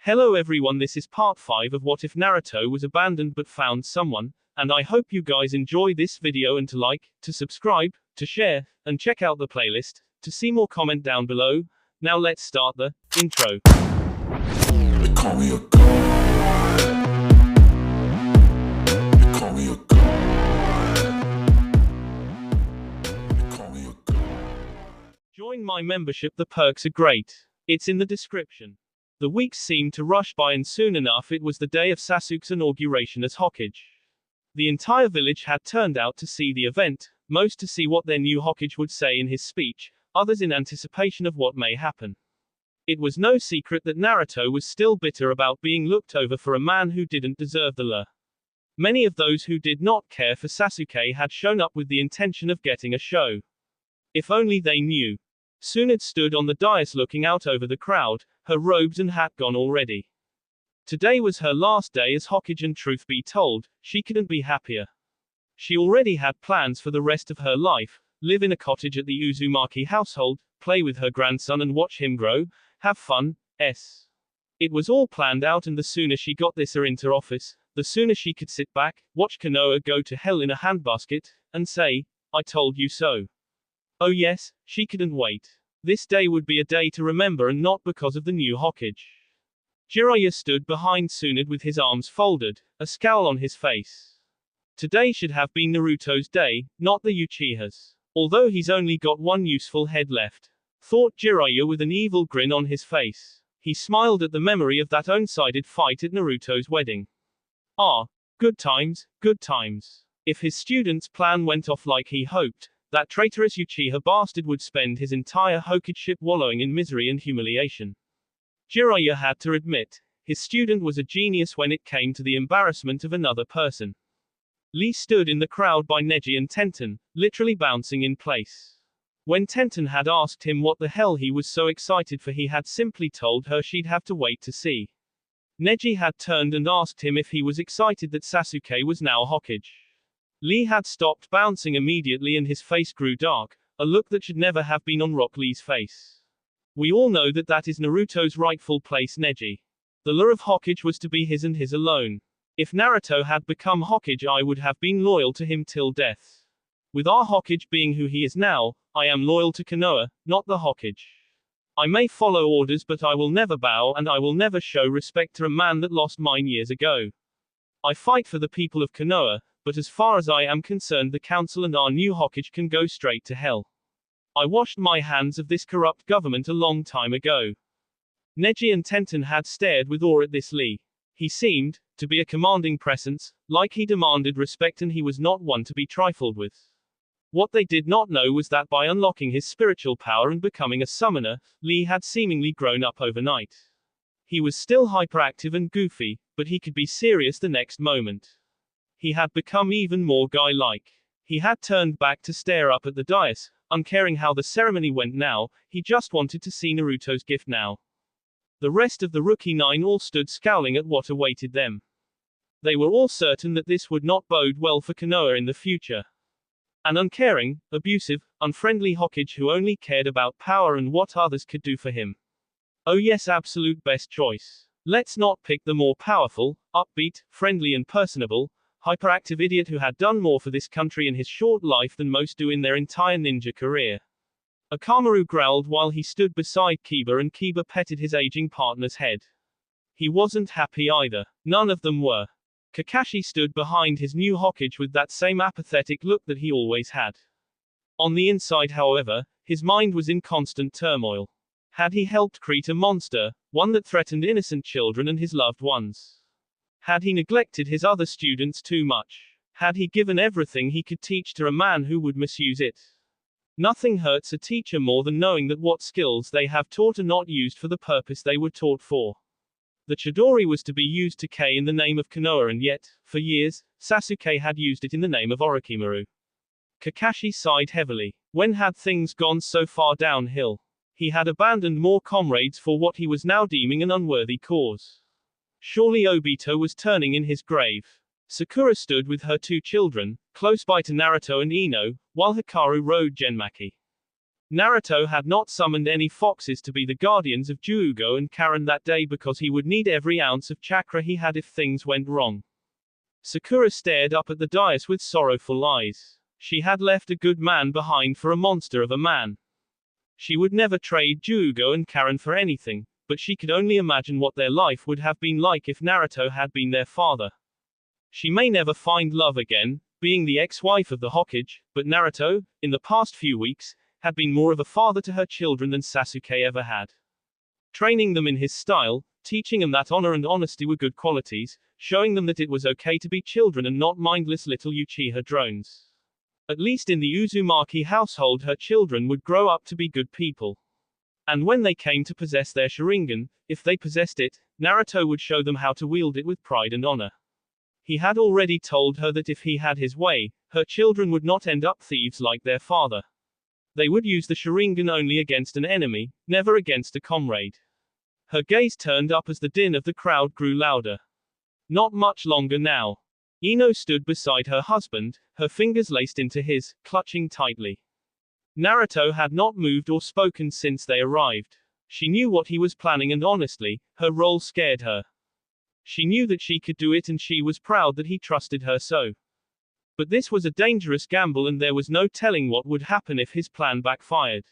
Hello everyone, this is part 5 of What If Naruto Was Abandoned But Found Someone, and I hope you guys enjoy this video and to like, to subscribe, to share, and check out the playlist, to see more comment down below. Now let's start the intro. They call me a god. They call me a god. They call me a god. Join my membership, the perks are great. It's in the description. The weeks seemed to rush by, and soon enough it was the day of Sasuke's inauguration as Hokage. The entire village had turned out to see the event, most to see what their new Hokage would say in his speech, others in anticipation of what may happen. It was no secret that Naruto was still bitter about being looked over for a man who didn't deserve the love. Many of those who did not care for Sasuke had shown up with the intention of getting a show. If only they knew. Tsunade stood on the dais looking out over the crowd, her robes and hat gone already. Today was her last day as Hokage, and truth be told, she couldn't be happier. She already had plans for the rest of her life: live in a cottage at the Uzumaki household, play with her grandson and watch him grow, have fun. It was all planned out, and the sooner she got this into office, the sooner she could sit back, watch Konoha go to hell in a handbasket, and say, "I told you so." Oh yes, she couldn't wait. This day would be a day to remember, and not because of the new Hokage. Jiraiya stood behind Tsunade with his arms folded, a scowl on his face. Today should have been Naruto's day, not the Uchiha's. Although he's only got one useful head left, thought Jiraiya with an evil grin on his face. He smiled at the memory of that one-sided fight at Naruto's wedding. Ah, good times, good times. If his student's plan went off like he hoped, that traitorous Uchiha bastard would spend his entire Hokageship wallowing in misery and humiliation. Jiraiya had to admit, his student was a genius when it came to the embarrassment of another person. Lee stood in the crowd by Neji and Tenten, literally bouncing in place. When Tenten had asked him what the hell he was so excited for, he had simply told her she'd have to wait to see. Neji had turned and asked him if he was excited that Sasuke was now Hokage. Lee had stopped bouncing immediately, and his face grew dark, a look that should never have been on Rock Lee's face. We all know that that is Naruto's rightful place, Neji. The lure of Hokage was to be his and his alone. If Naruto had become Hokage, I would have been loyal to him till death. With our Hokage being who he is now, I am loyal to Konoha, not the Hokage. I may follow orders, but I will never bow, and I will never show respect to a man that lost mine years ago. I fight for the people of Konoha, but as far as I am concerned, the council and our new Hokage can go straight to hell. I washed my hands of this corrupt government a long time ago. Neji and Tenten had stared with awe at this Lee. He seemed to be a commanding presence, like he demanded respect, and he was not one to be trifled with. What they did not know was that by unlocking his spiritual power and becoming a summoner, Lee had seemingly grown up overnight. He was still hyperactive and goofy, but he could be serious the next moment. He had become even more guy-like. He had turned back to stare up at the dais, uncaring how the ceremony went now. He just wanted to see Naruto's gift now. The rest of the Rookie Nine all stood scowling at what awaited them. They were all certain that this would not bode well for Konoha in the future. An uncaring, abusive, unfriendly Hokage who only cared about power and what others could do for him. Oh yes, absolute best choice. Let's not pick the more powerful, upbeat, friendly and personable, hyperactive idiot who had done more for this country in his short life than most do in their entire ninja career. Akamaru growled while he stood beside Kiba, and Kiba petted his aging partner's head. He wasn't happy either. None of them were. Kakashi stood behind his new Hokage with that same apathetic look that he always had. On the inside, however, his mind was in constant turmoil. Had he helped create a monster, one that threatened innocent children and his loved ones? Had he neglected his other students too much? Had he given everything he could teach to a man who would misuse it? Nothing hurts a teacher more than knowing that what skills they have taught are not used for the purpose they were taught for. The Chidori was to be used to K in the name of Konoha, and yet, for years, Sasuke had used it in the name of Orochimaru. Kakashi sighed heavily. When had things gone so far downhill? He had abandoned more comrades for what he was now deeming an unworthy cause. Surely Obito was turning in his grave. Sakura stood with her two children, close by to Naruto and Ino, while Hikaru rode Genmaki. Naruto had not summoned any foxes to be the guardians of Juugo and Karen that day because he would need every ounce of chakra he had if things went wrong. Sakura stared up at the dais with sorrowful eyes. She had left a good man behind for a monster of a man. She would never trade Juugo and Karen for anything, but she could only imagine what their life would have been like if Naruto had been their father. She may never find love again, being the ex-wife of the Hokage, but Naruto, in the past few weeks, had been more of a father to her children than Sasuke ever had. Training them in his style, teaching them that honor and honesty were good qualities, showing them that it was okay to be children and not mindless little Uchiha drones. At least in the Uzumaki household her children would grow up to be good people. And when they came to possess their Sharingan, if they possessed it, Naruto would show them how to wield it with pride and honor. He had already told her that if he had his way, her children would not end up thieves like their father. They would use the Sharingan only against an enemy, never against a comrade. Her gaze turned up as the din of the crowd grew louder. Not much longer now. Ino stood beside her husband, her fingers laced into his, clutching tightly. Naruto had not moved or spoken since they arrived. She knew what he was planning and honestly, her role scared her. She knew that she could do it and she was proud that he trusted her so. But this was a dangerous gamble and there was no telling what would happen if his plan backfired.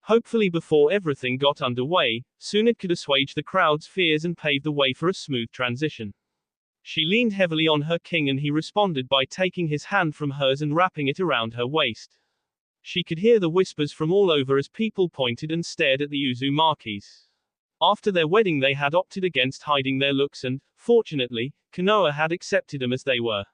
Hopefully before everything got underway, soon it could assuage the crowd's fears and pave the way for a smooth transition. She leaned heavily on her king and he responded by taking his hand from hers and wrapping it around her waist. She could hear the whispers from all over as people pointed and stared at the Uzumakis. After their wedding they had opted against hiding their looks and, fortunately, Konoha had accepted them as they were.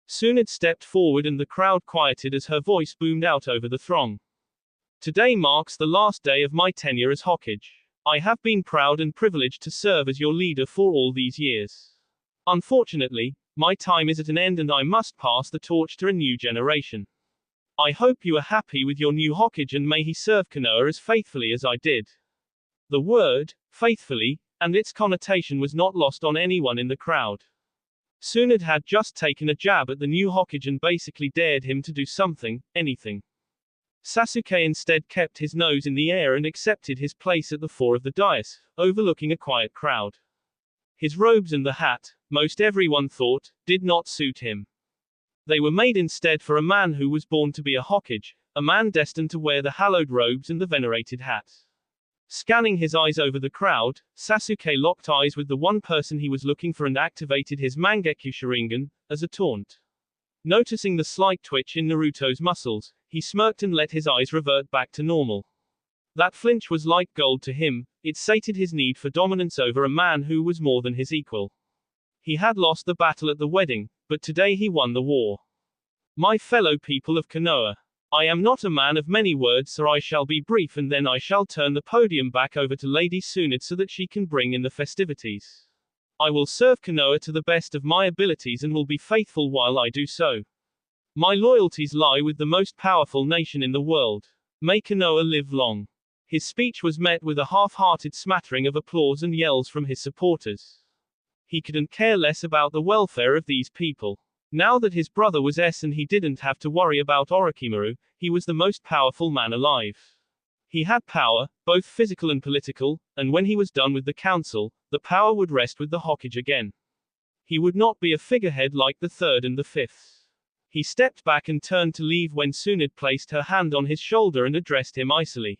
Sunad stepped forward and the crowd quieted as her voice boomed out over the throng. Today marks the last day of my tenure as Hokage. I have been proud and privileged to serve as your leader for all these years. Unfortunately, my time is at an end and I must pass the torch to a new generation. I hope you are happy with your new Hokage and may he serve Konoha as faithfully as I did. The word, faithfully, and its connotation was not lost on anyone in the crowd. Sunad had just taken a jab at the new Hokage and basically dared him to do something, anything. Sasuke instead kept his nose in the air and accepted his place at the fore of the dais, overlooking a quiet crowd. His robes and the hat, most everyone thought, did not suit him. They were made instead for a man who was born to be a Hokage, a man destined to wear the hallowed robes and the venerated hat. Scanning his eyes over the crowd, Sasuke locked eyes with the one person he was looking for and activated his Mangekyo Sharingan, as a taunt. Noticing the slight twitch in Naruto's muscles, he smirked and let his eyes revert back to normal. That flinch was like gold to him, it sated his need for dominance over a man who was more than his equal. He had lost the battle at the wedding, but today he won the war. My fellow people of Konoha, I am not a man of many words so I shall be brief and then I shall turn the podium back over to Lady Sunad so that she can bring in the festivities. I will serve Konoha to the best of my abilities and will be faithful while I do so. My loyalties lie with the most powerful nation in the world. May Konoha live long. His speech was met with a half-hearted smattering of applause and yells from his supporters. He couldn't care less about the welfare of these people. Now that his brother was S and he didn't have to worry about Orochimaru, he was the most powerful man alive. He had power, both physical and political, and when he was done with the council, the power would rest with the Hokage again. He would not be a figurehead like the third and the fifth. He stepped back and turned to leave when Sunad placed her hand on his shoulder and addressed him icily.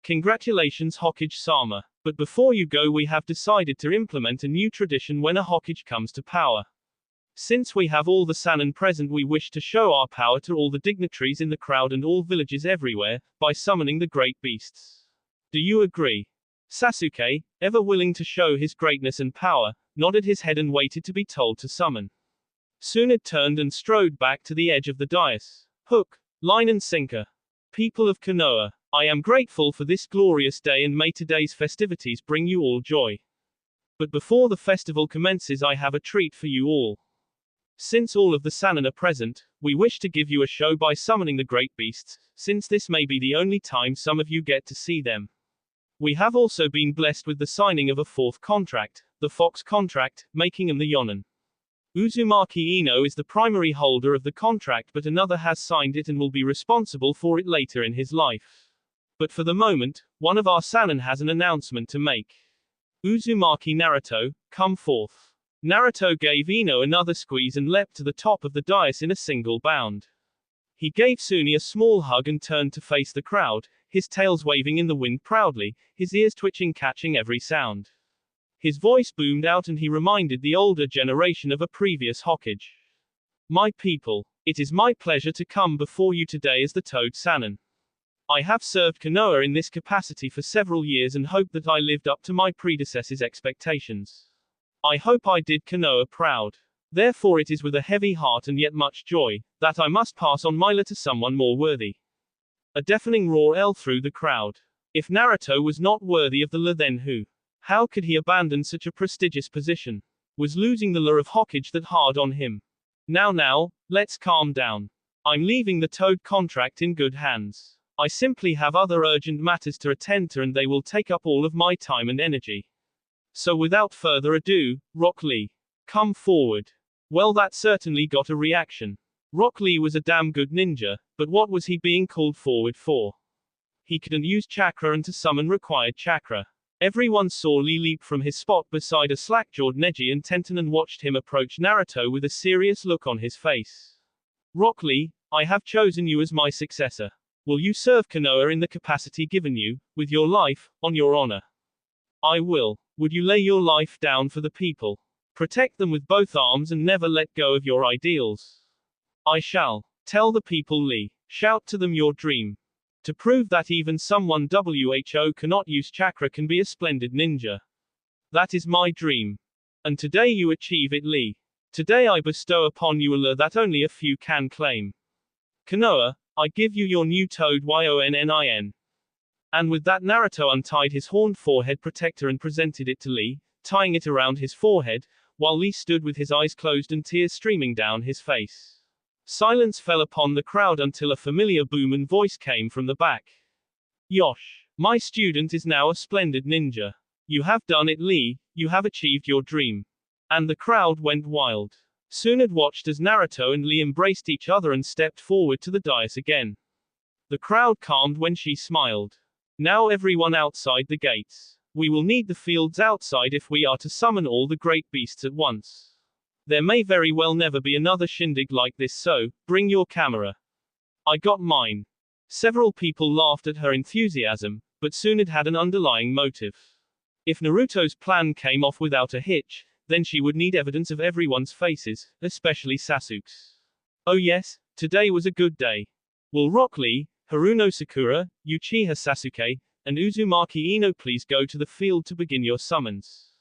Congratulations Hokage-sama. But before you go we have decided to implement a new tradition when a Hokage comes to power. Since we have all the Sannin present we wish to show our power to all the dignitaries in the crowd and all villages everywhere, by summoning the great beasts. Do you agree? Sasuke, ever willing to show his greatness and power, nodded his head and waited to be told to summon. Sunad turned and strode back to the edge of the dais. Hook, line and sinker. People of Konoha, I am grateful for this glorious day and may today's festivities bring you all joy. But before the festival commences I have a treat for you all. Since all of the Sannin are present, we wish to give you a show by summoning the great beasts, since this may be the only time some of you get to see them. We have also been blessed with the signing of a fourth contract, the Fox contract, making him the Yonin. Uzumaki Ino is the primary holder of the contract, but another has signed it and will be responsible for it later in his life. But for the moment, one of our Sannin has an announcement to make. Uzumaki Naruto, come forth. Naruto gave Ino another squeeze and leapt to the top of the dais in a single bound. He gave Suni a small hug and turned to face the crowd, his tails waving in the wind proudly, his ears twitching, catching every sound. His voice boomed out and he reminded the older generation of a previous Hokage. My people, it is my pleasure to come before you today as the Toad Sannin. I have served Konoha in this capacity for several years and hope that I lived up to my predecessors' expectations. I hope I did Konoha proud. Therefore it is with a heavy heart and yet much joy, that I must pass on my la to someone more worthy. A deafening roar echoed through the crowd. If Naruto was not worthy of the la, then who? How could he abandon such a prestigious position? Was losing the la of Hokage that hard on him? Now, let's calm down. I'm leaving the Toad contract in good hands. I simply have other urgent matters to attend to and they will take up all of my time and energy. So without further ado, Rock Lee. Come forward. Well, that certainly got a reaction. Rock Lee was a damn good ninja, but what was he being called forward for? He couldn't use chakra and to summon required chakra. Everyone saw Lee leap from his spot beside a slack-jawed Neji and Tenten and watched him approach Naruto with a serious look on his face. Rock Lee, I have chosen you as my successor. Will you serve Konoha in the capacity given you, with your life, on your honor? I will. Would you lay your life down for the people? Protect them with both arms and never let go of your ideals. I shall. Tell the people, Lee. Shout to them your dream. To prove that even someone who cannot use chakra can be a splendid ninja. That is my dream. And today you achieve it, Lee. Today I bestow upon you a la that only a few can claim. Konoha, I give you your new Toad Yonnin. And with that Naruto untied his horned forehead protector and presented it to Lee, tying it around his forehead, while Lee stood with his eyes closed and tears streaming down his face. Silence fell upon the crowd until a familiar boom and voice came from the back. Yosh, my student is now a splendid ninja. You have done it, Lee, you have achieved your dream. And the crowd went wild. Tsunade watched as Naruto and Lee embraced each other and stepped forward to the dais again. The crowd calmed when she smiled. Now everyone outside the gates. We will need the fields outside if we are to summon all the great beasts at once. There may very well never be another shindig like this, so, bring your camera. I got mine. Several people laughed at her enthusiasm, but Tsunade had an underlying motive. If Naruto's plan came off without a hitch, then she would need evidence of everyone's faces, especially Sasuke's. Oh yes, today was a good day. Will Rock Lee, Haruno Sakura, Uchiha Sasuke, and Uzumaki Ino please go to the field to begin your summons?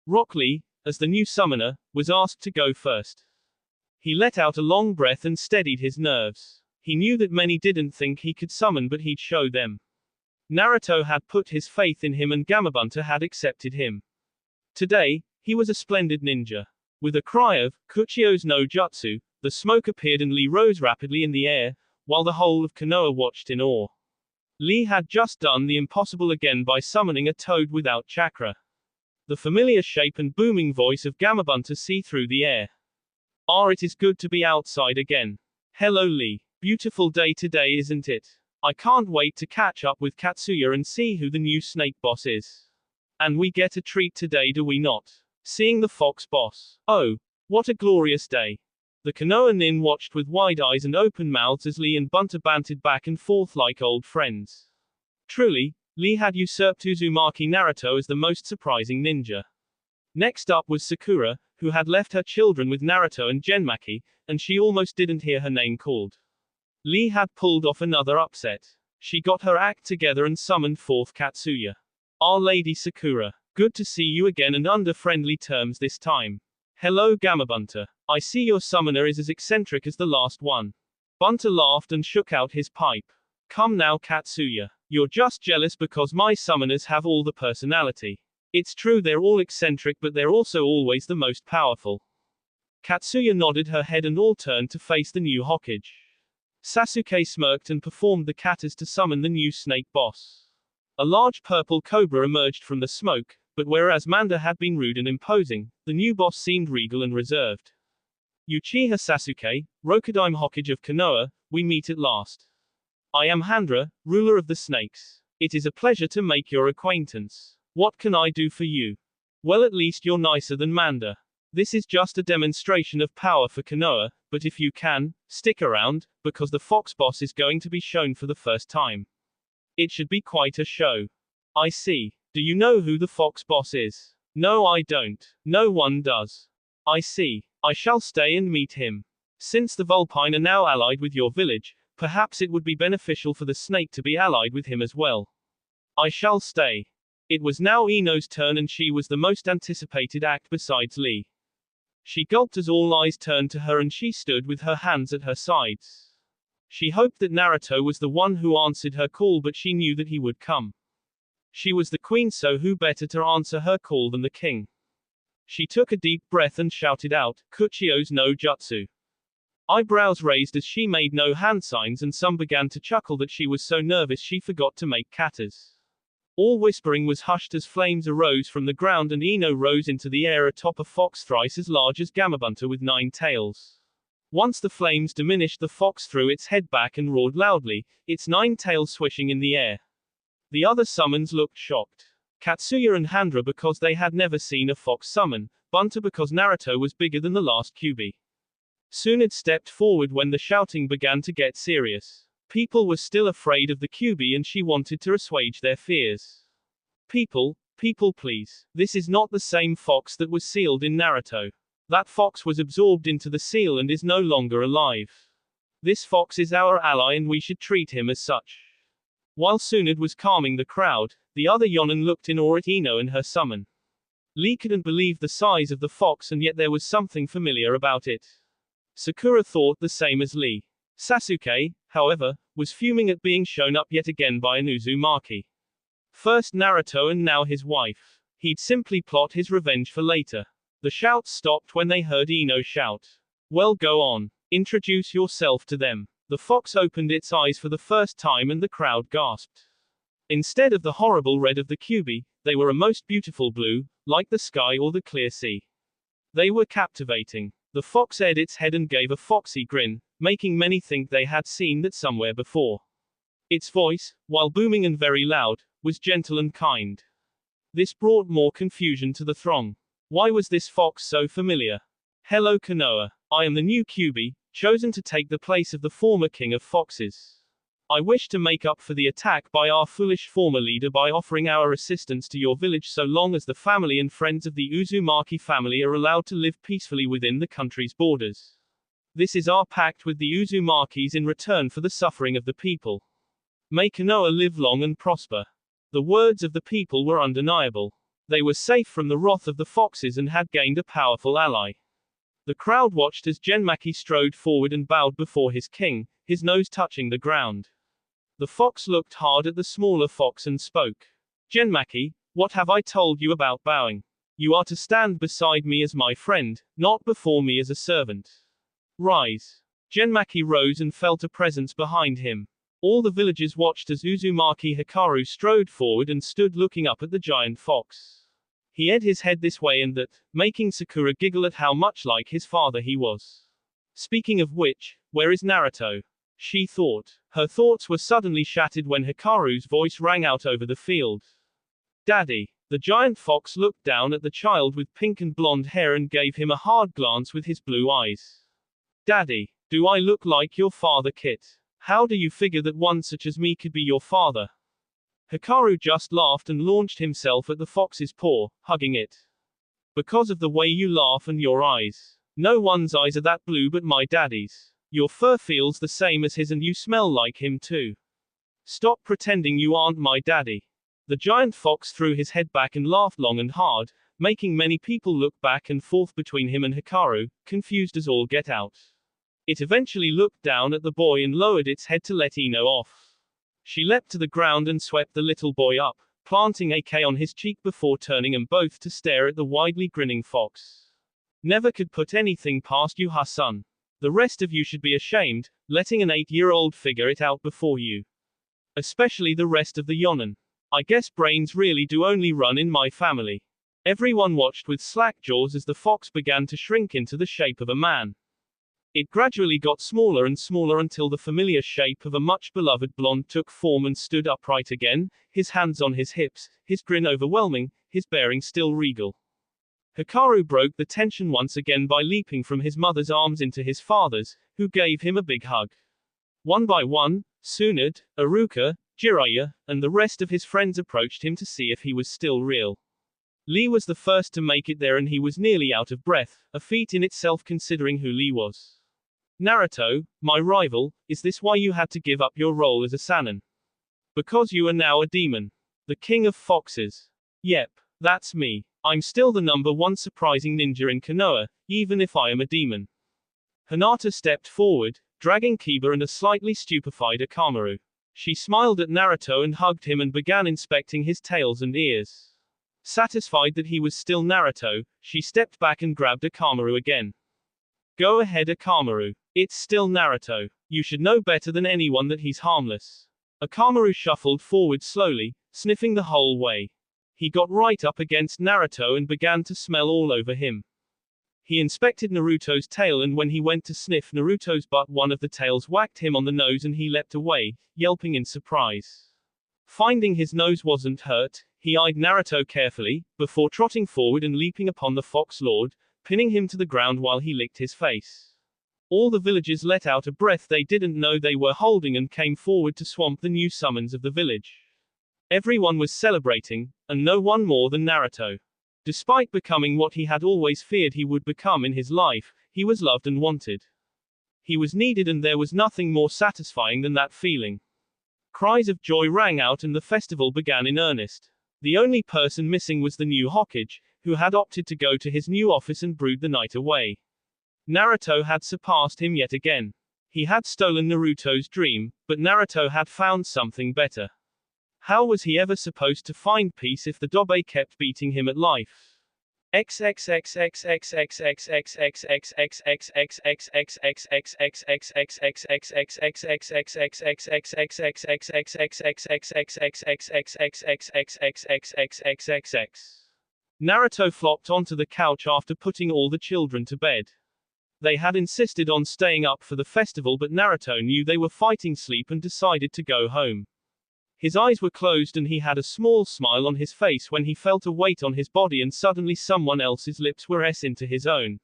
Rock Lee, as the new summoner, was asked to go first. He let out a long breath and steadied his nerves. He knew that many didn't think he could summon, but he'd show them. Naruto had put his faith in him and Gamabunta had accepted him. Today, he was a splendid ninja. With a cry of, Kuchio's no jutsu, the smoke appeared and Lee rose rapidly in the air, while the whole of Konoha watched in awe. Lee had just done the impossible again by summoning a toad without chakra. The familiar shape and booming voice of Gamabunta see through the air. Ah, it is good to be outside again. Hello Lee. Beautiful day today, isn't it? I can't wait to catch up with Katsuya and see who the new snake boss is. And we get a treat today, do we not? Seeing the fox boss. Oh, what a glorious day. The Konoha nin watched with wide eyes and open mouths as Lee and Bunta bantered back and forth like old friends. Truly, Lee had usurped Uzumaki Naruto as the most surprising ninja. Next up was Sakura, who had left her children with Naruto and Genmaki, and she almost didn't hear her name called. Lee had pulled off another upset. She got her act together and summoned forth Katsuya. Our Lady Sakura. Good to see you again and under friendly terms this time. Hello Gamabunta. I see your summoner is as eccentric as the last one. Bunter laughed and shook out his pipe. Come now, Katsuya. You're just jealous because my summoners have all the personality. It's true they're all eccentric, but they're also always the most powerful. Katsuya nodded her head and all turned to face the new Hokage. Sasuke smirked and performed the katas to summon the new snake boss. A large purple cobra emerged from the smoke, but whereas Manda had been rude and imposing, the new boss seemed regal and reserved. Uchiha Sasuke, Rokudaime Hokage of Konoha, we meet at last. I am Handra, ruler of the snakes. It is a pleasure to make your acquaintance. What can I do for you? Well, at least you're nicer than Manda. This is just a demonstration of power for Konoha, but if you can, stick around, because the Fox Boss is going to be shown for the first time. It should be quite a show. I see. Do you know who the Fox Boss is? No, I don't. No one does. I see. I shall stay and meet him. Since the Vulpine are now allied with your village, perhaps it would be beneficial for the snake to be allied with him as well. I shall stay. It was now Ino's turn, and she was the most anticipated act besides Lee. She gulped as all eyes turned to her, and she stood with her hands at her sides. She hoped that Naruto was the one who answered her call, but she knew that he would come. She was the queen, so who better to answer her call than the king? She took a deep breath and shouted out, Kuchio's no jutsu. Eyebrows raised as she made no hand signs, and some began to chuckle that she was so nervous she forgot to make katas. All whispering was hushed as flames arose from the ground, and Ino rose into the air atop a fox thrice as large as Gamabunta with 9 tails. Once the flames diminished, the fox threw its head back and roared loudly, its 9 tails swishing in the air. The other summons looked shocked. Katsuya and Handra because they had never seen a fox summon, Bunta because Naruto was bigger than the last Kyuubi. Tsunade stepped forward when the shouting began to get serious. People were still afraid of the Kyuubi, and she wanted to assuage their fears. People please. This is not the same fox that was sealed in Naruto. That fox was absorbed into the seal and is no longer alive. This fox is our ally and we should treat him as such. While Tsunade was calming the crowd, the other Yonin looked in awe at Ino and her summon. Lee couldn't believe the size of the fox, and yet there was something familiar about it. Sakura thought the same as Lee. Sasuke, however, was fuming at being shown up yet again by an Uzumaki. First Naruto and now his wife. He'd simply plot his revenge for later. The shouts stopped when they heard Ino shout. Well, go on. Introduce yourself to them. The fox opened its eyes for the first time and the crowd gasped. Instead of the horrible red of the Kyuubi, they were a most beautiful blue, like the sky or the clear sea. They were captivating. The fox aired its head and gave a foxy grin, making many think they had seen that somewhere before. Its voice, while booming and very loud, was gentle and kind. This brought more confusion to the throng. Why was this fox so familiar? Hello Konoha. I am the new Kyuubi, chosen to take the place of the former king of foxes. I wish to make up for the attack by our foolish former leader by offering our assistance to your village so long as the family and friends of the Uzumaki family are allowed to live peacefully within the country's borders. This is our pact with the Uzumakis in return for the suffering of the people. May Konoha live long and prosper. The words of the people were undeniable. They were safe from the wrath of the foxes and had gained a powerful ally. The crowd watched as Genmaki strode forward and bowed before his king, his nose touching the ground. The fox looked hard at the smaller fox and spoke. Genmaki, what have I told you about bowing? You are to stand beside me as my friend, not before me as a servant. Rise. Genmaki rose and felt a presence behind him. All the villagers watched as Uzumaki Hikaru strode forward and stood looking up at the giant fox. He aired his head this way and that, making Sakura giggle at how much like his father he was. Speaking of which, where is Naruto? She thought. Her thoughts were suddenly shattered when Hikaru's voice rang out over the field. Daddy. The giant fox looked down at the child with pink and blonde hair and gave him a hard glance with his blue eyes. Daddy. Do I look like your father, Kit? How do you figure that one such as me could be your father? Hikaru just laughed and launched himself at the fox's paw, hugging it. Because of the way you laugh and your eyes. No one's eyes are that blue but my daddy's. Your fur feels the same as his and you smell like him too. Stop pretending you aren't my daddy. The giant fox threw his head back and laughed long and hard, making many people look back and forth between him and Hikaru, confused as all get out. It eventually looked down at the boy and lowered its head to let Ino off. She leapt to the ground and swept the little boy up, planting a K on his cheek before turning them both to stare at the widely grinning fox. Never could put anything past you, son. The rest of you should be ashamed, letting an 8-year-old figure it out before you. Especially the rest of the Yonin. I guess brains really do only run in my family. Everyone watched with slack jaws as the fox began to shrink into the shape of a man. It gradually got smaller and smaller until the familiar shape of a much beloved blonde took form and stood upright again, his hands on his hips, his grin overwhelming, his bearing still regal. Hikaru broke the tension once again by leaping from his mother's arms into his father's, who gave him a big hug. One by one, Tsunade, Iruka, Jiraiya, and the rest of his friends approached him to see if he was still real. Lee was the first to make it there and he was nearly out of breath, a feat in itself considering who Lee was. Naruto, my rival, is this why you had to give up your role as a Sannin? Because you are now a demon. The king of foxes. Yep, that's me. I'm still the #1 surprising ninja in Konoha, even if I am a demon. Hinata stepped forward, dragging Kiba and a slightly stupefied Akamaru. She smiled at Naruto and hugged him and began inspecting his tails and ears. Satisfied that he was still Naruto, she stepped back and grabbed Akamaru again. Go ahead, Akamaru. It's still Naruto. You should know better than anyone that he's harmless. Akamaru shuffled forward slowly, sniffing the whole way. He got right up against Naruto and began to smell all over him. He inspected Naruto's tail and when he went to sniff Naruto's butt, one of the tails whacked him on the nose and he leapt away, yelping in surprise. Finding his nose wasn't hurt, he eyed Naruto carefully, before trotting forward and leaping upon the Fox Lord, pinning him to the ground while he licked his face. All the villagers let out a breath they didn't know they were holding and came forward to swamp the new summons of the village. Everyone was celebrating, and no one more than Naruto. Despite becoming what he had always feared he would become in his life, he was loved and wanted. He was needed and there was nothing more satisfying than that feeling. Cries of joy rang out and the festival began in earnest. The only person missing was the new Hokage, who had opted to go to his new office and brood the night away. Naruto had surpassed him yet again. He had stolen Naruto's dream, but Naruto had found something better. How was he ever supposed to find peace if the Dobe kept beating him at life? Naruto flopped onto the couch after putting all the children to bed. They had insisted on staying up for the festival, but Naruto knew they were fighting sleep and decided to go home. His eyes were closed and he had a small smile on his face when he felt a weight on his body and suddenly someone else's lips were into his own.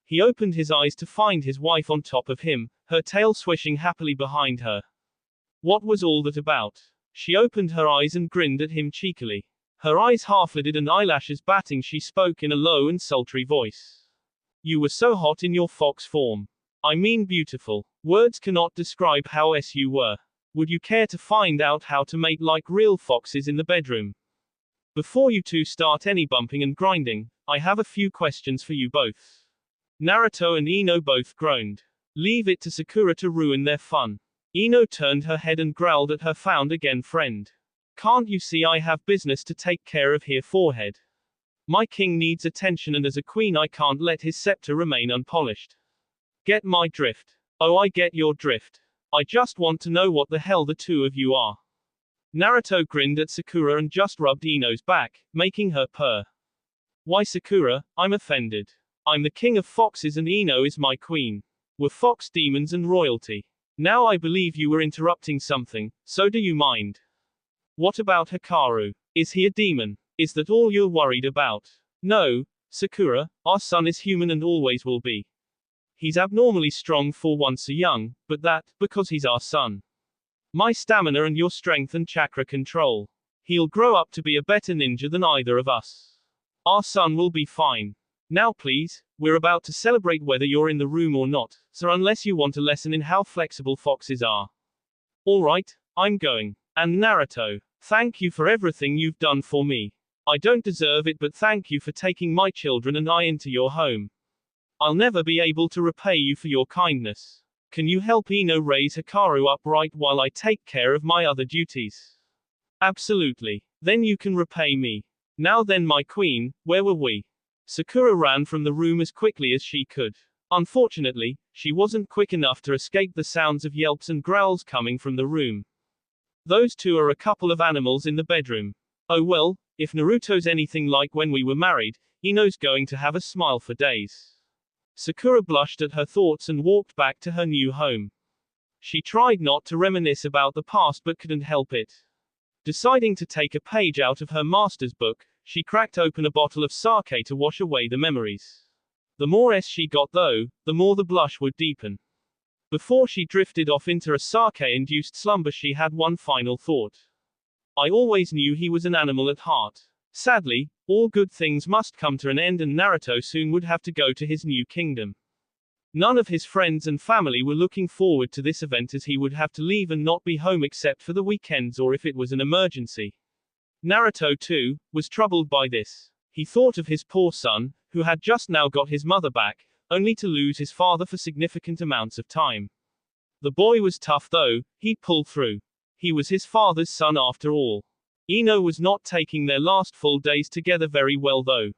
He opened his eyes to find his wife on top of him, her tail swishing happily behind her. What was all that about? She opened her eyes and grinned at him cheekily. Her eyes half-lidded and eyelashes batting, she spoke in a low and sultry voice. You were so hot in your fox form. I mean beautiful. Words cannot describe how you were. Would you care to find out how to mate like real foxes in the bedroom? Before you two start any bumping and grinding, I have a few questions for you both. Naruto and Ino both groaned. Leave it to Sakura to ruin their fun. Ino turned her head and growled at her found again friend. Can't you see I have business to take care of here, forehead? My king needs attention and as a queen I can't let his scepter remain unpolished. Get my drift? Oh, I get your drift. I just want to know what the hell the two of you are. Naruto grinned at Sakura and just rubbed Ino's back, making her purr. Why Sakura, I'm offended. I'm the king of foxes and Ino is my queen. We're fox demons and royalty. Now I believe you were interrupting something, so do you mind? What about Hikaru? Is he a demon? Is that all you're worried about? No, Sakura, our son is human and always will be. He's abnormally strong for once so young, but because he's our son. My stamina and your strength and chakra control. He'll grow up to be a better ninja than either of us. Our son will be fine. Now please, we're about to celebrate whether you're in the room or not, so unless you want a lesson in how flexible foxes are. Alright, I'm going. And Naruto, thank you for everything you've done for me. I don't deserve it, but thank you for taking my children and I into your home. I'll never be able to repay you for your kindness. Can you help Ino raise Hikaru upright while I take care of my other duties? Absolutely. Then you can repay me. Now then, my queen, where were we? Sakura ran from the room as quickly as she could. Unfortunately, she wasn't quick enough to escape the sounds of yelps and growls coming from the room. Those two are a couple of animals in the bedroom. Oh well, if Naruto's anything like when we were married, Ino's going to have a smile for days. Sakura blushed at her thoughts and walked back to her new home. She tried not to reminisce about the past but couldn't help it. Deciding to take a page out of her master's book, she cracked open a bottle of sake to wash away the memories. The more she got though, the more the blush would deepen. Before she drifted off into a sake-induced slumber, she had one final thought. I always knew he was an animal at heart. Sadly, all good things must come to an end and Naruto soon would have to go to his new kingdom. None of his friends and family were looking forward to this event, as he would have to leave and not be home except for the weekends or if it was an emergency. Naruto, too, was troubled by this. He thought of his poor son, who had just now got his mother back, only to lose his father for significant amounts of time. The boy was tough though, he'd pull through. He was his father's son after all. Ino was not taking their last full days together very well though.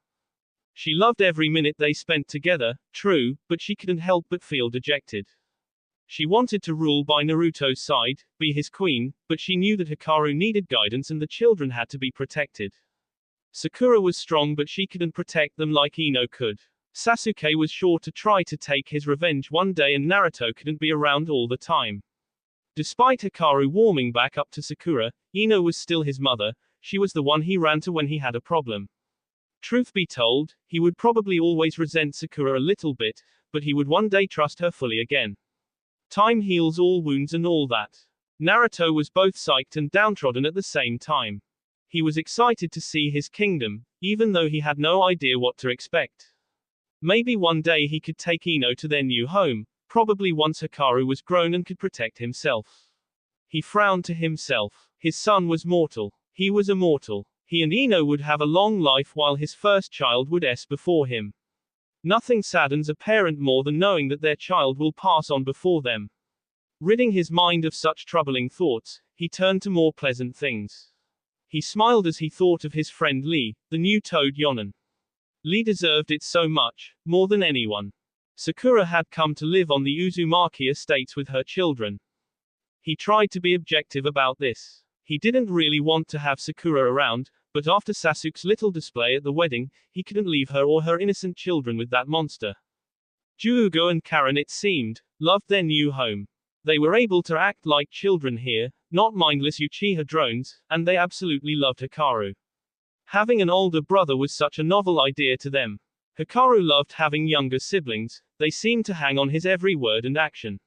She loved every minute they spent together, true, but she couldn't help but feel dejected. She wanted to rule by Naruto's side, be his queen, but she knew that Hikaru needed guidance and the children had to be protected. Sakura was strong, but she couldn't protect them like Ino could. Sasuke was sure to try to take his revenge one day and Naruto couldn't be around all the time. Despite Hikaru warming back up to Sakura, Ino was still his mother. She was the one he ran to when he had a problem. Truth be told, he would probably always resent Sakura a little bit, but he would one day trust her fully again. Time heals all wounds and all that. Naruto was both psyched and downtrodden at the same time. He was excited to see his kingdom, even though he had no idea what to expect. Maybe one day he could take Ino to their new home, probably once Hikaru was grown and could protect himself. He frowned to himself. His son was mortal. He was immortal. He and Ino would have a long life while his first child would before him. Nothing saddens a parent more than knowing that their child will pass on before them. Ridding his mind of such troubling thoughts, he turned to more pleasant things. He smiled as he thought of his friend Lee, the new toad Yonan. Lee deserved it so much, more than anyone. Sakura had come to live on the Uzumaki estates with her children. He tried to be objective about this. He didn't really want to have Sakura around, but after Sasuke's little display at the wedding, he couldn't leave her or her innocent children with that monster. Juugo and Karen, it seemed, loved their new home. They were able to act like children here, not mindless Uchiha drones, and they absolutely loved Hikaru. Having an older brother was such a novel idea to them. Hikaru loved having younger siblings, they seemed to hang on his every word and action.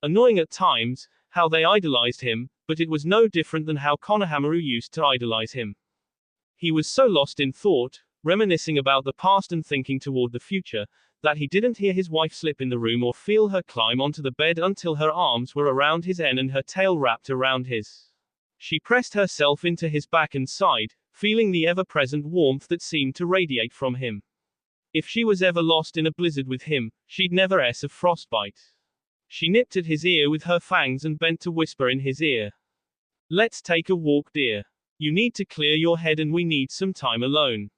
Annoying at times, how they idolized him, but it was no different than how Konohamaru used to idolize him. He was so lost in thought, reminiscing about the past and thinking toward the future, that he didn't hear his wife slip in the room or feel her climb onto the bed until her arms were around his neck and her tail wrapped around his. She pressed herself into his back and sighed, feeling the ever-present warmth that seemed to radiate from him. If she was ever lost in a blizzard with him, she'd never a frostbite. She nipped at his ear with her fangs and bent to whisper in his ear. Let's take a walk, dear. You need to clear your head and we need some time alone.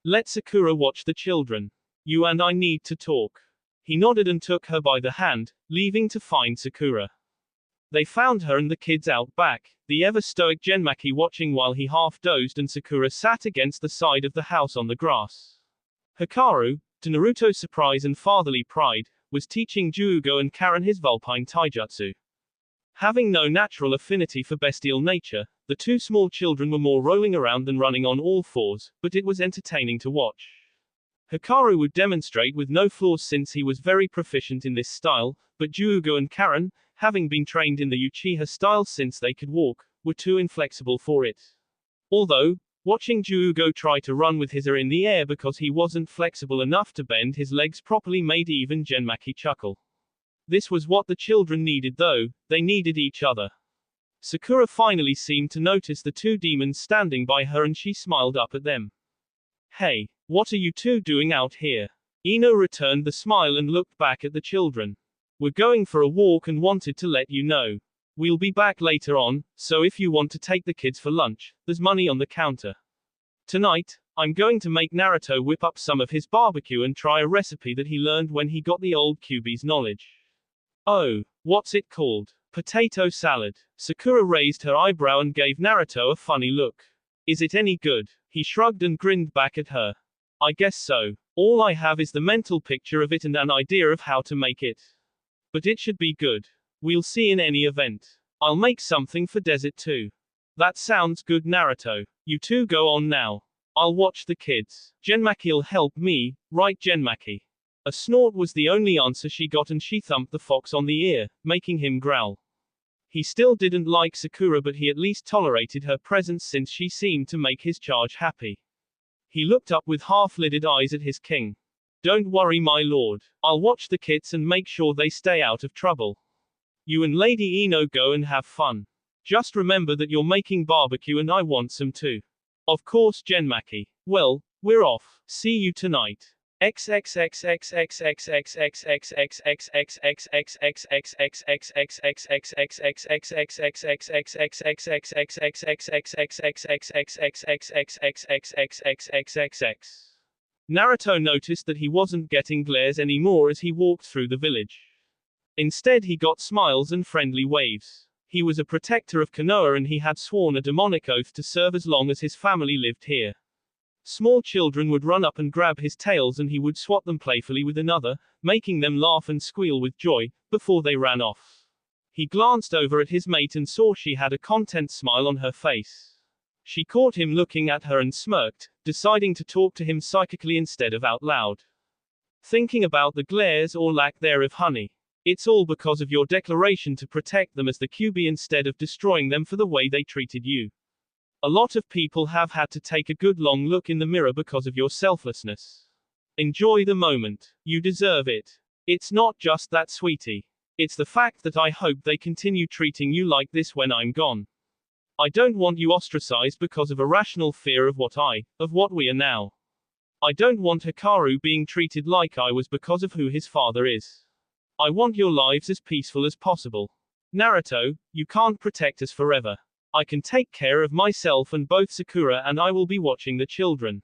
Let Sakura watch the children. You and I need to talk. He nodded and took her by the hand, leaving to find Sakura. They found her and the kids out back, the ever-stoic Genmaki watching while he half-dozed and Sakura sat against the side of the house on the grass. Hikaru, to Naruto's surprise and fatherly pride, was teaching Juugo and Karen his Vulpine Taijutsu. Having no natural affinity for bestial nature, the two small children were more rolling around than running on all fours, but it was entertaining to watch. Hikaru would demonstrate with no flaws since he was very proficient in this style, but Juugo and Karen, having been trained in the Uchiha style since they could walk, were too inflexible for it. Although, watching Juugo try to run with his ear in the air because he wasn't flexible enough to bend his legs properly made even Genmaki chuckle. This was what the children needed though, they needed each other. Sakura finally seemed to notice the two demons standing by her and she smiled up at them. Hey, what are you two doing out here? Ino returned the smile and looked back at the children. We're going for a walk and wanted to let you know. We'll be back later on, so if you want to take the kids for lunch, there's money on the counter. Tonight, I'm going to make Naruto whip up some of his barbecue and try a recipe that he learned when he got the old Kyuubi's knowledge. Oh, what's it called? Potato salad. Sakura raised her eyebrow and gave Naruto a funny look. Is it any good? He shrugged and grinned back at her. I guess so. All I have is the mental picture of it and an idea of how to make it. But it should be good. We'll see in any event. I'll make something for dessert too. That sounds good, Naruto. You two go on now. I'll watch the kids. Genmaki'll help me, right Genmaki? A snort was the only answer she got and she thumped the fox on the ear, making him growl. He still didn't like Sakura but he at least tolerated her presence since she seemed to make his charge happy. He looked up with half-lidded eyes at his king. Don't worry my lord. I'll watch the kids and make sure they stay out of trouble. You and Lady Ino go and have fun. Just remember that you're making barbecue and I want some too. Of course Genmaki. Well, we're off. See you tonight. Naruto noticed that he wasn't getting glares anymore as he walked through the village. Instead he got smiles and friendly waves. He was a protector of Konoha and he had sworn a demonic oath to serve as long as his family lived here. Small children would run up and grab his tails and he would swat them playfully with another, making them laugh and squeal with joy, before they ran off. He glanced over at his mate and saw she had a content smile on her face. She caught him looking at her and smirked, deciding to talk to him psychically instead of out loud. Thinking about the glares or lack thereof, honey. It's all because of your declaration to protect them as the Kyuubi instead of destroying them for the way they treated you. A lot of people have had to take a good long look in the mirror because of your selflessness. Enjoy the moment. You deserve it. It's not just that, sweetie. It's the fact that I hope they continue treating you like this when I'm gone. I don't want you ostracized because of a rational fear of what we are now. I don't want Hikaru being treated like I was because of who his father is. I want your lives as peaceful as possible. Naruto, you can't protect us forever. I can take care of myself and both Sakura and I will be watching the children.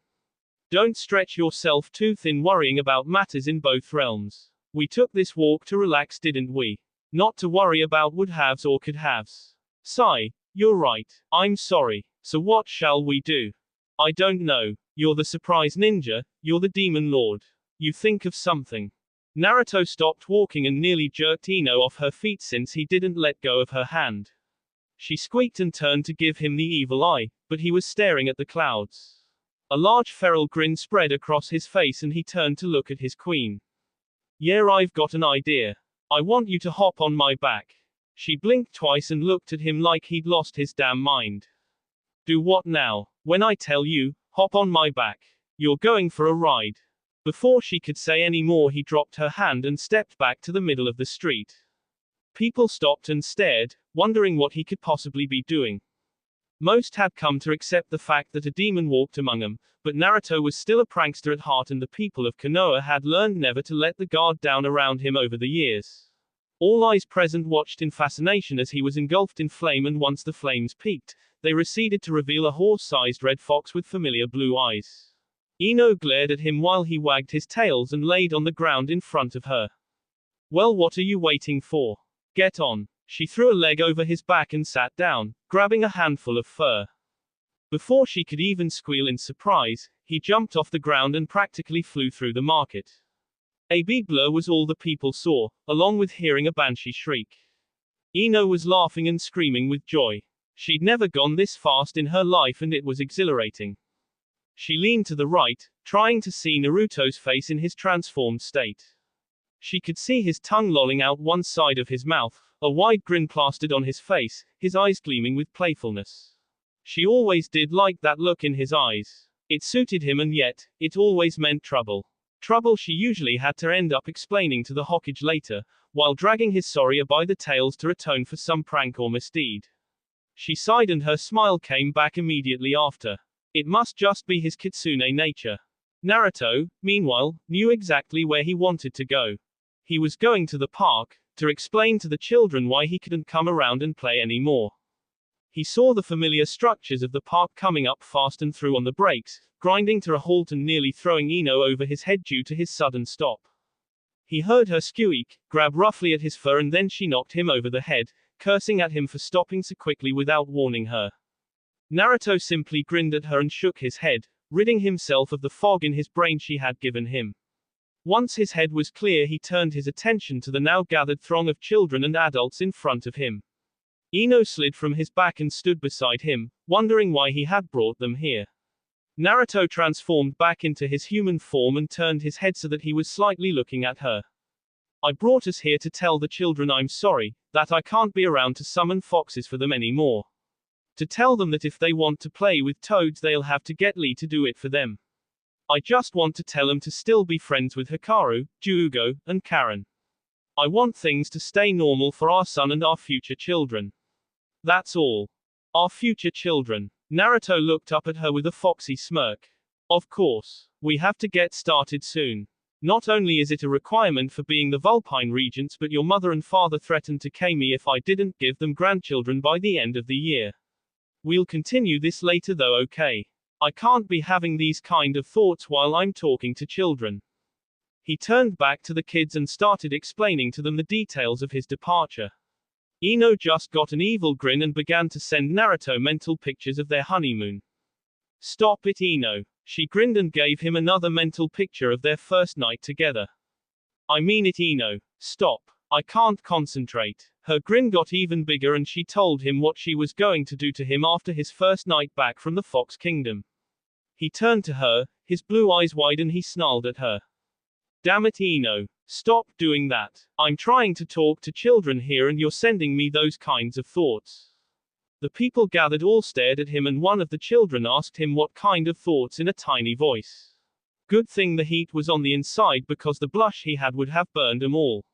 Don't stretch yourself too thin worrying about matters in both realms. We took this walk to relax, didn't we? Not to worry about would-haves or could-haves. Sigh, you're right. I'm sorry. So what shall we do? I don't know. You're the surprise ninja, you're the demon lord. You think of something. Naruto stopped walking and nearly jerked Ino off her feet since he didn't let go of her hand. She squeaked and turned to give him the evil eye, but he was staring at the clouds. A large feral grin spread across his face and he turned to look at his queen. Yeah, I've got an idea. I want you to hop on my back. She blinked twice and looked at him like he'd lost his damn mind. Do what now? When I tell you, hop on my back. You're going for a ride. Before she could say any more he dropped her hand and stepped back to the middle of the street. People stopped and stared, wondering what he could possibly be doing. Most had come to accept the fact that a demon walked among them, but Naruto was still a prankster at heart and the people of Konoha had learned never to let the guard down around him over the years. All eyes present watched in fascination as he was engulfed in flame, and once the flames peaked, they receded to reveal a horse-sized red fox with familiar blue eyes. Ino glared at him while he wagged his tails and laid on the ground in front of her. Well, what are you waiting for? Get on. She threw a leg over his back and sat down, grabbing a handful of fur. Before she could even squeal in surprise, he jumped off the ground and practically flew through the market. A big blur was all the people saw, along with hearing a banshee shriek. Ino was laughing and screaming with joy. She'd never gone this fast in her life and it was exhilarating. She leaned to the right, trying to see Naruto's face in his transformed state. She could see his tongue lolling out one side of his mouth, a wide grin plastered on his face, his eyes gleaming with playfulness. She always did like that look in his eyes. It suited him and yet, it always meant trouble. Trouble she usually had to end up explaining to the Hokage later, while dragging his Sorya by the tails to atone for some prank or misdeed. She sighed and her smile came back immediately after. It must just be his kitsune nature. Naruto, meanwhile, knew exactly where he wanted to go. He was going to the park, to explain to the children why he couldn't come around and play anymore. He saw the familiar structures of the park coming up fast and threw on the brakes, grinding to a halt and nearly throwing Ino over his head due to his sudden stop. He heard her squeak, grab roughly at his fur, and then she knocked him over the head, cursing at him for stopping so quickly without warning her. Naruto simply grinned at her and shook his head, ridding himself of the fog in his brain she had given him. Once his head was clear, he turned his attention to the now gathered throng of children and adults in front of him. Ino slid from his back and stood beside him, wondering why he had brought them here. Naruto transformed back into his human form and turned his head so that he was slightly looking at her. I brought us here to tell the children I'm sorry, that I can't be around to summon foxes for them anymore. To tell them that if they want to play with toads they'll have to get Lee to do it for them. I just want to tell them to still be friends with Hikaru, Jugo, and Karen. I want things to stay normal for our son and our future children. That's all. Our future children. Naruto looked up at her with a foxy smirk. Of course. We have to get started soon. Not only is it a requirement for being the Vulpine Regents, but your mother and father threatened to cane me if I didn't give them grandchildren by the end of the year. We'll continue this later though, okay? I can't be having these kind of thoughts while I'm talking to children. He turned back to the kids and started explaining to them the details of his departure. Ino just got an evil grin and began to send Naruto mental pictures of their honeymoon. Stop it, Ino. She grinned and gave him another mental picture of their first night together. I mean it, Ino. Stop. I can't concentrate. Her grin got even bigger and she told him what she was going to do to him after his first night back from the Fox Kingdom. He turned to her, his blue eyes wide, and he snarled at her. Damn it, Ino. Stop doing that. I'm trying to talk to children here and you're sending me those kinds of thoughts. The people gathered all stared at him and one of the children asked him what kind of thoughts in a tiny voice. Good thing the heat was on the inside because the blush he had would have burned them all.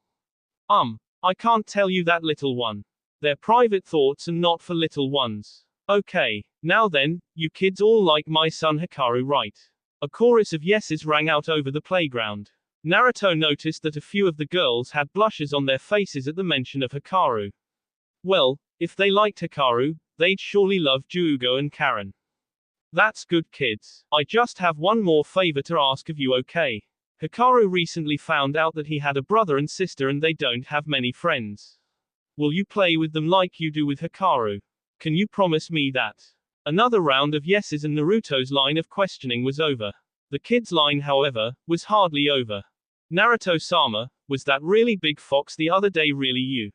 I can't tell you that, little one. They're private thoughts and not for little ones. Okay. Now then, you kids all like my son Hikaru, right? A chorus of yeses rang out over the playground. Naruto noticed that a few of the girls had blushes on their faces at the mention of Hikaru. Well, if they liked Hikaru, they'd surely love Jugo and Karen. That's good, kids. I just have one more favor to ask of you, okay? Hikaru recently found out that he had a brother and sister and they don't have many friends. Will you play with them like you do with Hikaru? Can you promise me that? Another round of yeses and Naruto's line of questioning was over. The kid's line, however, was hardly over. Naruto-sama, was that really big fox the other day really you?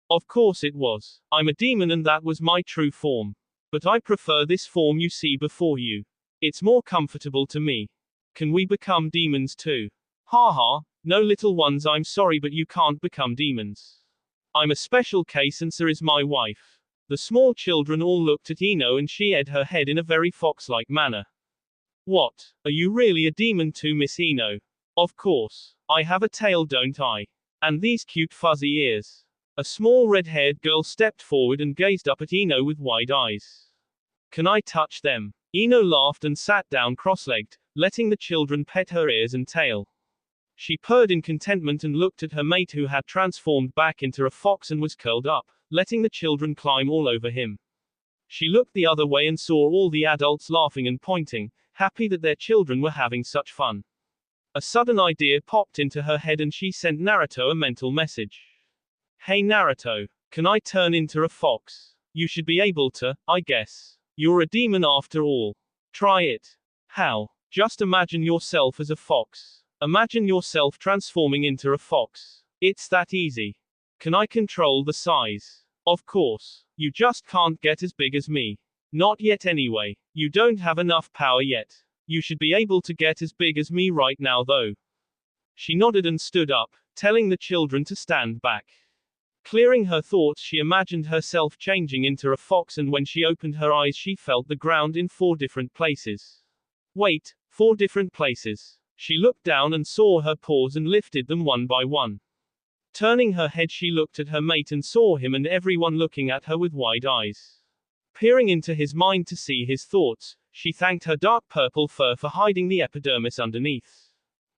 Of course it was. I'm a demon and that was my true form. But I prefer this form you see before you. It's more comfortable to me. Can we become demons too? Haha, no little ones, I'm sorry but you can't become demons. I'm a special case and so is my wife. The small children all looked at Ino and she hid her head in a very fox-like manner. What? Are you really a demon too, Miss Ino? Of course. I have a tail, don't I? And these cute fuzzy ears. A small red-haired girl stepped forward and gazed up at Ino with wide eyes. Can I touch them? Ino laughed and sat down cross-legged, letting the children pet her ears and tail. She purred in contentment and looked at her mate who had transformed back into a fox and was curled up, letting the children climb all over him. She looked the other way and saw all the adults laughing and pointing, happy that their children were having such fun. A sudden idea popped into her head and she sent Naruto a mental message. Hey Naruto, can I turn into a fox? You should be able to, I guess. You're a demon after all. Try it. How? Just imagine yourself as a fox. Imagine yourself transforming into a fox. It's that easy. Can I control the size? Of course. You just can't get as big as me. Not yet anyway. You don't have enough power yet. You should be able to get as big as me right now though. She nodded and stood up, telling the children to stand back. Clearing her thoughts, she imagined herself changing into a fox, and when she opened her eyes she felt the ground in 4 different places. Wait, 4 different places. She looked down and saw her paws and lifted them one by one. Turning her head she looked at her mate and saw him and everyone looking at her with wide eyes. Peering into his mind to see his thoughts, she thanked her dark purple fur for hiding the epidermis underneath.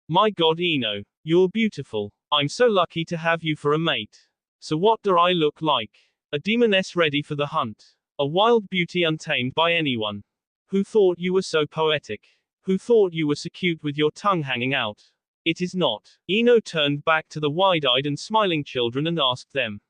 My god, Ino, you're beautiful. I'm so lucky to have you for a mate. So what do I look like? A demoness ready for the hunt. A wild beauty untamed by anyone. Who thought you were so poetic? Who thought you were so cute with your tongue hanging out? It is not. Ino turned back to the wide-eyed and smiling children and asked them.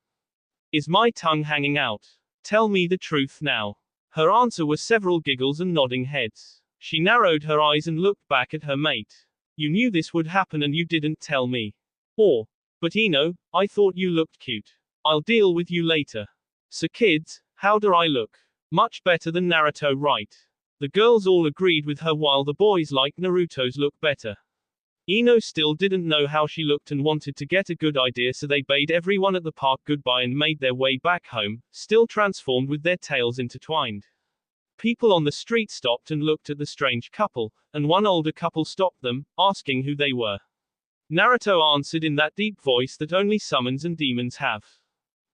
Is my tongue hanging out? Tell me the truth now. Her answer was several giggles and nodding heads. She narrowed her eyes and looked back at her mate. You knew this would happen and you didn't tell me. But Ino, I thought you looked cute. I'll deal with you later. So kids, how do I look? Much better than Naruto, right? The girls all agreed with her while the boys liked Naruto's look better. Ino still didn't know how she looked and wanted to get a good idea, so they bade everyone at the park goodbye and made their way back home, still transformed with their tails intertwined. People on the street stopped and looked at the strange couple, and one older couple stopped them, asking who they were. Naruto answered in that deep voice that only summons and demons have.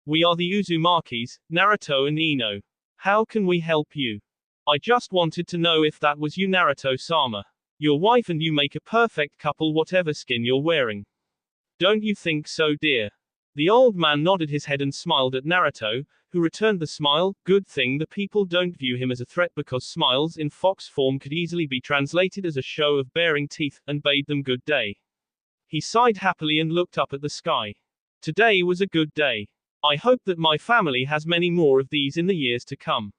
We are the Uzumakis, Naruto and Ino. How can we help you? I just wanted to know if that was you, Naruto-sama. Your wife and you make a perfect couple whatever skin you're wearing. Don't you think so, dear? The old man nodded his head and smiled at Naruto, who returned the smile. Good thing the people don't view him as a threat, because smiles in fox form could easily be translated as a show of baring teeth, and bade them good day. He sighed happily and looked up at the sky. Today was a good day. I hope that my family has many more of these in the years to come.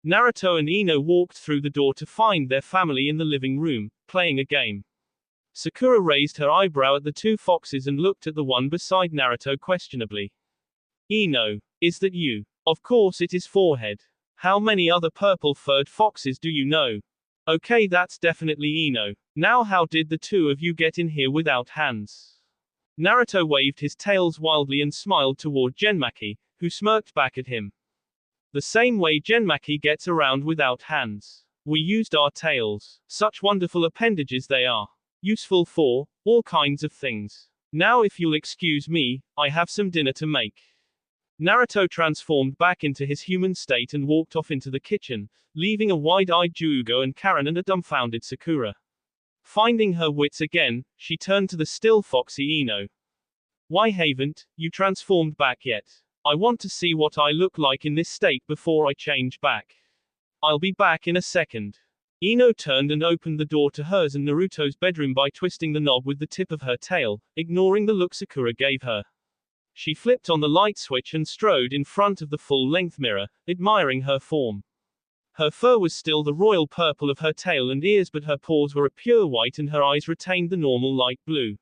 Naruto and Ino walked through the door to find their family in the living room, playing a game. Sakura raised her eyebrow at the two foxes and looked at the one beside Naruto questionably. Ino, is that you? Of course it is, forehead. How many other purple-furred foxes do you know? Okay, that's definitely Ino. Now how did the two of you get in here without hands? Naruto waved his tails wildly and smiled toward Genmaki, who smirked back at him. The same way Genmaki gets around without hands. We used our tails. Such wonderful appendages they are. Useful for all kinds of things. Now if you'll excuse me, I have some dinner to make. Naruto transformed back into his human state and walked off into the kitchen, leaving a wide-eyed Juugo and Karen and a dumbfounded Sakura. Finding her wits again, she turned to the still foxy Ino. Why haven't you transformed back yet? I want to see what I look like in this state before I change back. I'll be back in a second. Ino turned and opened the door to hers and Naruto's bedroom by twisting the knob with the tip of her tail, ignoring the look Sakura gave her. She flipped on the light switch and strode in front of the full-length mirror, admiring her form. Her fur was still the royal purple of her tail and ears, but her paws were a pure white and her eyes retained the normal light blue.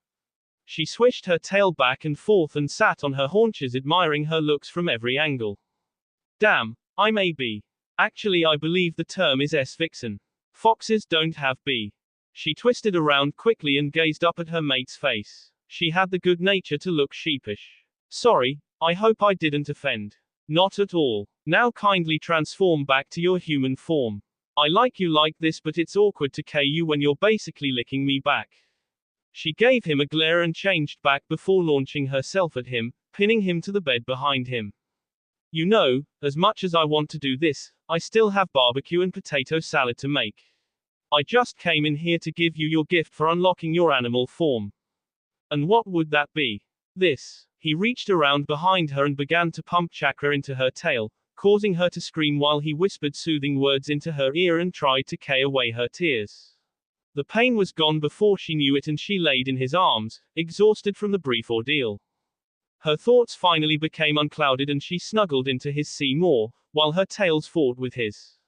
She swished her tail back and forth and sat on her haunches, admiring her looks from every angle. Damn, I'm a bee. Actually, I believe the term is S-vixen. Foxes don't have bee. She twisted around quickly and gazed up at her mate's face. She had the good nature to look sheepish. Sorry, I hope I didn't offend. Not at all. Now kindly transform back to your human form. I like you like this, but it's awkward to KU when you're basically licking me back. She gave him a glare and changed back before launching herself at him, pinning him to the bed behind him. You know, as much as I want to do this, I still have barbecue and potato salad to make. I just came in here to give you your gift for unlocking your animal form. And what would that be? This. He reached around behind her and began to pump chakra into her tail, causing her to scream while he whispered soothing words into her ear and tried to kay away her tears. The pain was gone before she knew it, and she laid in his arms, exhausted from the brief ordeal. Her thoughts finally became unclouded and she snuggled into his sea more, while her tails fought with his.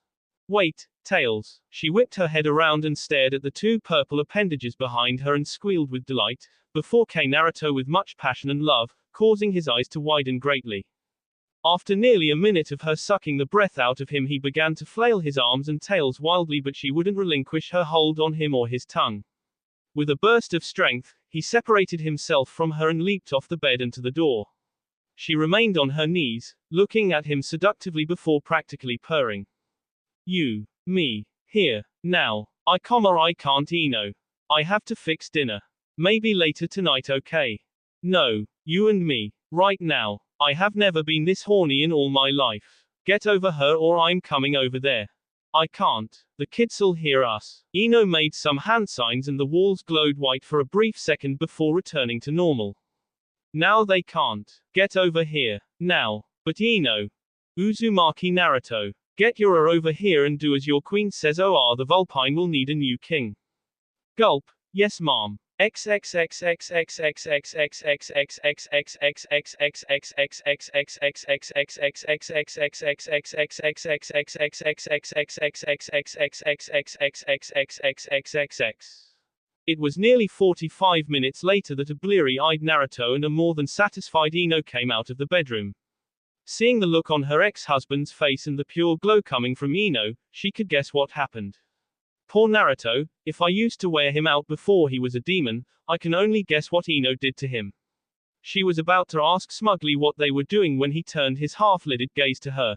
Wait, tails. She whipped her head around and stared at the two purple appendages behind her and squealed with delight, before Naruto with much passion and love, causing his eyes to widen greatly. After nearly a minute of her sucking the breath out of him, he began to flail his arms and tails wildly, but she wouldn't relinquish her hold on him or his tongue. With a burst of strength, he separated himself from her and leaped off the bed and to the door. She remained on her knees, looking at him seductively before practically purring. You. Me. Here. Now. I can't Ino. I have to fix dinner. Maybe later tonight, okay? No. You and me. Right now. I have never been this horny in all my life. Get over her or I'm coming over there. I can't. The kids'll hear us. Ino made some hand signs and the walls glowed white for a brief second before returning to normal. Now they can't. Get over here. Now. But Ino. Uzumaki Naruto. Get your over here and do as your queen says. Oh, the Vulpine will need a new king. Gulp. Yes, ma'am. It was nearly 45 minutes later that a bleary-eyed Naruto and a more than satisfied Ino came out of the bedroom. Seeing the look on her ex-husband's face and the pure glow coming from Ino, she could guess what happened. Poor Naruto, if I used to wear him out before he was a demon, I can only guess what Ino did to him. She was about to ask smugly what they were doing when he turned his half-lidded gaze to her.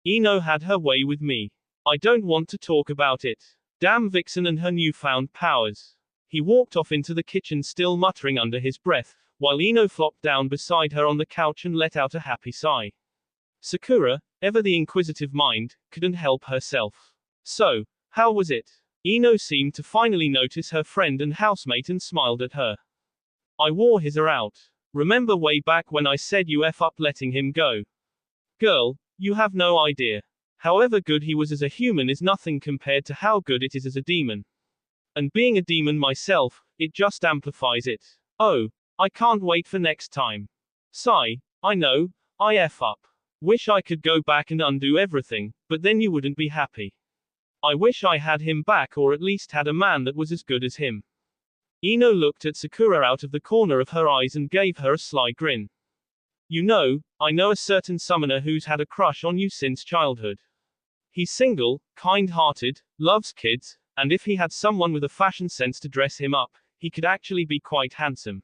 Ino had her way with me. I don't want to talk about it. Damn Vixen and her newfound powers. He walked off into the kitchen still muttering under his breath, while Ino flopped down beside her on the couch and let out a happy sigh. Sakura, ever the inquisitive mind, couldn't help herself. So, how was it? Ino seemed to finally notice her friend and housemate and smiled at her. I wore his out. Remember way back when I said you F up letting him go? Girl, you have no idea. However good he was as a human is nothing compared to how good it is as a demon. And being a demon myself, it just amplifies it. Oh, I can't wait for next time. Sigh, I know, I F up. Wish I could go back and undo everything, but then you wouldn't be happy. I wish I had him back or at least had a man that was as good as him. Ino looked at Sakura out of the corner of her eyes and gave her a sly grin. You know, I know a certain summoner who's had a crush on you since childhood. He's single, kind-hearted, loves kids, and if he had someone with a fashion sense to dress him up, he could actually be quite handsome.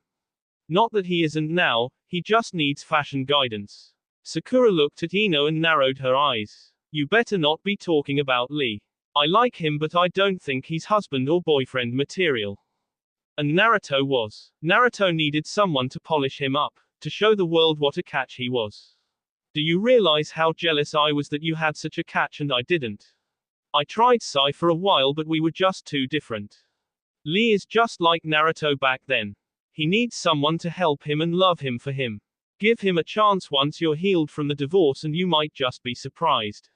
Not that he isn't now, he just needs fashion guidance. Sakura looked at Ino and narrowed her eyes. You better not be talking about Lee. I like him but I don't think he's husband or boyfriend material. And Naruto was. Naruto needed someone to polish him up, to show the world what a catch he was. Do you realize how jealous I was that you had such a catch and I didn't? I tried Sai for a while but we were just too different. Lee is just like Naruto back then. He needs someone to help him and love him for him. Give him a chance once you're healed from the divorce and you might just be surprised.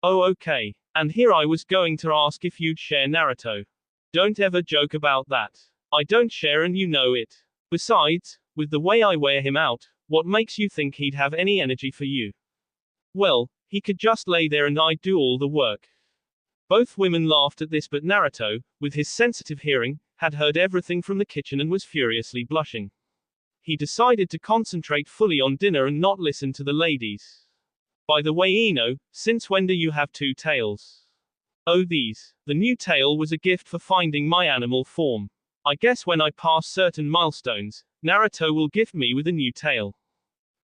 Oh okay. And here I was going to ask if you'd share Naruto. Don't ever joke about that. I don't share and you know it. Besides, with the way I wear him out, what makes you think he'd have any energy for you? Well, he could just lay there and I'd do all the work. Both women laughed at this but Naruto, with his sensitive hearing, had heard everything from the kitchen and was furiously blushing. He decided to concentrate fully on dinner and not listen to the ladies. By the way Ino, since when do you have two tails? Oh these. The new tail was a gift for finding my animal form. I guess when I pass certain milestones, Naruto will gift me with a new tail.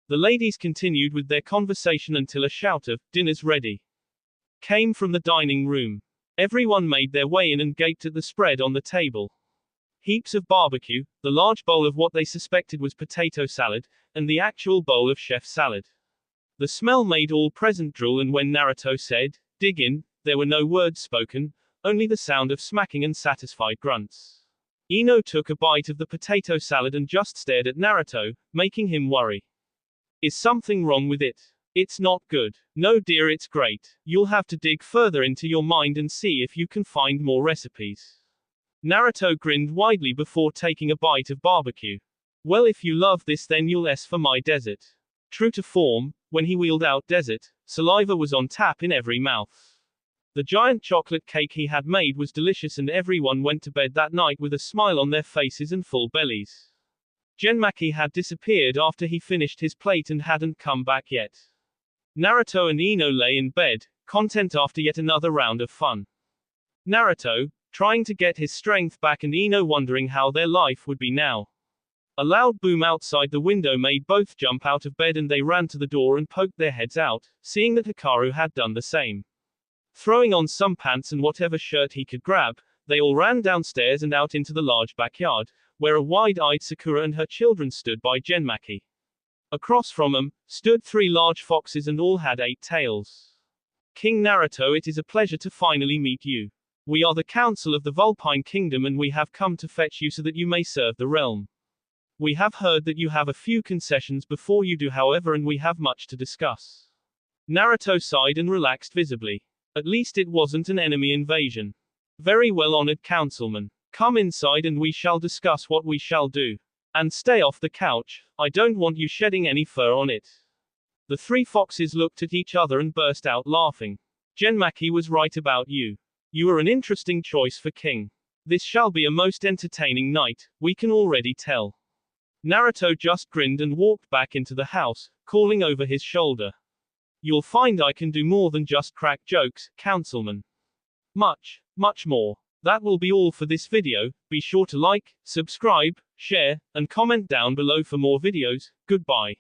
The ladies continued with their conversation until a shout of, "Dinner's ready," came from the dining room. Everyone made their way in and gaped at the spread on the table. Heaps of barbecue, the large bowl of what they suspected was potato salad, and the actual bowl of chef salad. The smell made all present drool and when Naruto said, "Dig in," there were no words spoken, only the sound of smacking and satisfied grunts. Ino took a bite of the potato salad and just stared at Naruto, making him worry. Is something wrong with it? It's not good. No dear, it's great. You'll have to dig further into your mind and see if you can find more recipes. Naruto grinned widely before taking a bite of barbecue. Well, if you love this then you'll S for my desert. True to form, when he wheeled out desert, saliva was on tap in every mouth. The giant chocolate cake he had made was delicious and everyone went to bed that night with a smile on their faces and full bellies. Genmaki had disappeared after he finished his plate and hadn't come back yet. Naruto and Ino lay in bed, content after yet another round of fun. Naruto, trying to get his strength back and Ino wondering how their life would be now. A loud boom outside the window made both jump out of bed and they ran to the door and poked their heads out, seeing that Hikaru had done the same. Throwing on some pants and whatever shirt he could grab, they all ran downstairs and out into the large backyard, where a wide-eyed Sakura and her children stood by Genmaki. Across from them, stood 3 large foxes and all had 8 tails. King Naruto, it is a pleasure to finally meet you. We are the Council of the Vulpine Kingdom and we have come to fetch you so that you may serve the realm. We have heard that you have a few concessions before you do, however, and we have much to discuss. Naruto sighed and relaxed visibly. At least it wasn't an enemy invasion. Very well, honored councilman. Come inside and we shall discuss what we shall do. And stay off the couch, I don't want you shedding any fur on it. The 3 foxes looked at each other and burst out laughing. Genmaki was right about you. You are an interesting choice for king. This shall be a most entertaining night, we can already tell. Naruto just grinned and walked back into the house, calling over his shoulder. You'll find I can do more than just crack jokes, councilman. Much, much more. That will be all for this video. Be sure to like, subscribe, share, and comment down below for more videos. Goodbye.